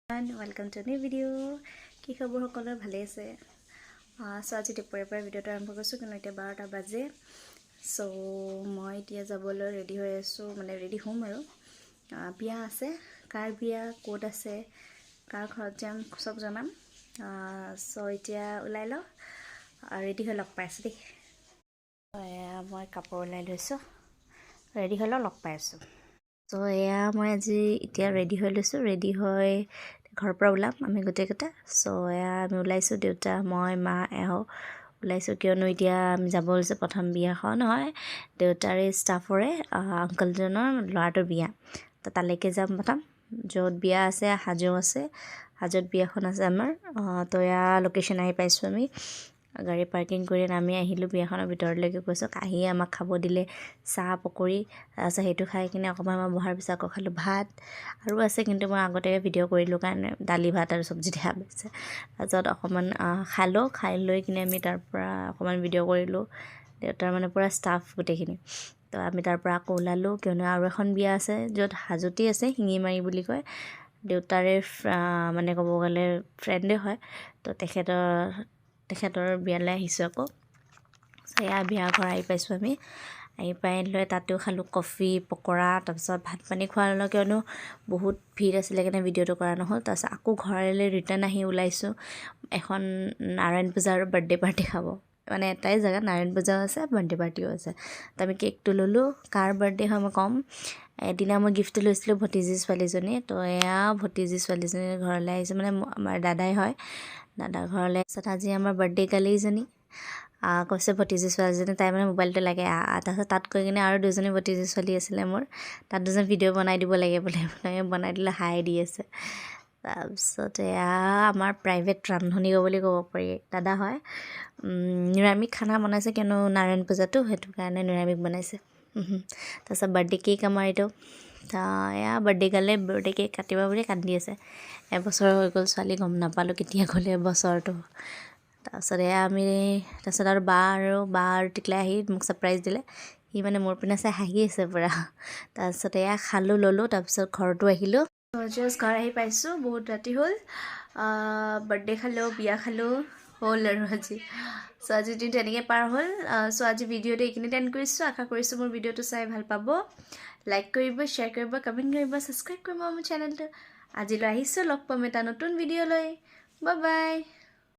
Welcome to a new video. কি খবৰ সকলোৰ ভালে আছে সো আজি দুপৰীয়াৰ পৰা ভিডিওটো আৰম্ভ কৰিছোঁ কিন্তু এতিয়া 12টা বাজে সো মই এতিয়া যাবলৈ ৰেডি হৈ আছোঁ মানে ৰেডি হ'ম আৰু বিয়া আছে কাৰ বিয়া ক'ত আছে কাৰ ঘৰত যাম সব জনাম সো এতিয়া ওলাই লওঁ ৰেডি হৈ লগ পাই আছোঁ দেই মই কাপোৰ ওলাই লৈছোঁ ৰেডি হৈ লগ পাই আছোঁ সো এয়া মই আজি এতিয়া ৰেডি হৈ লৈছোঁ ৰেডি হৈ ঘৰৰ পৰা ওলাম আমি গোটেইকেইটা সো এয়া আমি ওলাইছোঁ দেউতা মই মা এওঁ ওলাইছোঁ কিয়নো এতিয়া আমি যাব লৈছোঁ প্ৰথম বিয়াখন হয় দেউতাৰে ষ্টাফৰে আংকলজনৰ ল'ৰাটোৰ বিয়া তো তালৈকে যাম প্ৰথম য'ত বিয়া আছে হাজো আছে হাজোত বিয়াখন আছে আমাৰ তো এয়া লোকেশ্যন আহি পাইছোঁ আমি গাড়ী পাৰ্কিং কৰি নামি আহিলোঁ বিয়াখনৰ ভিতৰলৈকে গৈছোঁ আহি আমাক খাব দিলে চাহ পকৰি তাৰপিছত সেইটো খাই কিনে অকণমান মই বহাৰ পিছত আকৌ খালোঁ ভাত আৰু আছে কিন্তু মই আগতে ভিডিঅ' কৰিলোঁ কাৰণে দালি ভাত আৰু চব্জি দেখা পাইছে তাৰপিছত অকণমান খালোঁ খাই লৈ কিনে আমি তাৰ পৰা অকণমান ভিডিঅ' কৰিলোঁ দেউতাৰ মানে পূৰা ষ্টাফ গোটেইখিনি তো আমি তাৰ পৰা আকৌ ওলালোঁ কিয়নো আৰু এখন বিয়া আছে য'ত হাজোতেই আছে শিঙিমাৰি বুলি কয় দেউতাৰে মানে ক'ব গ'লে ফ্ৰেণ্ডে হয় তো তেখেতৰ বিয়ালৈ আহিছোঁ আকৌ এয়া বিয়া ঘৰ আহি পাইছোঁ আমি আহি পাই লৈ তাতেও খালোঁ কফি পকৰা তাৰপিছত ভাত পানী খোৱাৰ লগে কিয়নো বহুত ভিৰ আছিলে কাৰণে ভিডিঅ'টো কৰা নহ'ল তাৰপিছত আকৌ ঘৰলৈ ৰিটাৰ্ণ আহি ওলাইছোঁ এখন নাৰায়ণ পূজাৰ বাৰ্থডে পাৰ্টি খাব মানে এটাই জেগাত নাৰায়ণ পূজাও আছে বাৰ্থডে পাৰ্টিও আছে তো আমি কেকটো ল'লোঁ কাৰ বাৰ্থডে হয় মই ক'ম এদিনা মই গিফ্টটো লৈছিলোঁ ভতিজী ছোৱালীজনী তো এয়া ভতিজী ছোৱালীজনীৰ ঘৰলৈ আহিছোঁ মানে আমাৰ দাদাই হয় দাদাৰ ঘৰলৈ তাৰপিছত আজি আমাৰ বাৰ্থডে গালিজনী কৈছে ভতিজী ছোৱালীজনী তাই মানে মোবাইলটো লাগে তাৰপিছত তাত গৈ কিনে আৰু দুজনী ভতিজী ছোৱালী আছিলে মোৰ তাত দুজন ভিডিঅ' বনাই দিব লাগে বোলে বনাই দিলে হাই দি আছে তাৰপিছত এয়া আমাৰ প্ৰাইভেট ৰান্ধনি বুলি ক'ব পাৰি দাদা হয় নিৰামিষ খানা বনাইছে কিয়নো নাৰায়ণ পূজাটো সেইটো কাৰণে নিৰামিষ বনাইছে তাৰপিছত বাৰ্থডে কেক আমাৰ এইটো এয়া বাৰ্থডে গালে বাৰ্থডে কেক কাটিব বুলি কান্দি আছে এবছৰ হৈ গ'ল ছোৱালী গম নাপালোঁ কেতিয়া গ'লে এবছৰটো তাৰপিছত এয়া আমি তাৰপিছত আৰু বা আৰু টিকলাই আহি মোক ছাৰপ্ৰাইজ দিলে সি মানে মোৰ পিনে চাই হাঁহি আছে পূৰা তাৰপিছত এয়া খালোঁ ল'লোঁ তাৰপিছত ঘৰতো আহিলোঁ জাষ্ট ঘৰ আহি পাইছোঁ বহুত ৰাতি হ'ল বাৰ্থডে খালোঁ বিয়া খালোঁ হ'ল আৰু আজি চ' আজিৰ দিনটো এনেকৈ পাৰ হ'ল চ' আজি ভিডিঅ'টো এইখিনিতে এণ্ড কৰিছোঁ আশা কৰিছোঁ মোৰ ভিডিঅ'টো চাই ভাল পাব লাইক কৰিব শ্বেয়াৰ কৰিব কমেণ্ট কৰিব ছাবস্ক্ৰাইব কৰিব মোৰ চেনেলটো আজিলৈ আহিছোঁ লগ পাম এটা নতুন ভিডিঅ'লৈ বাই বাই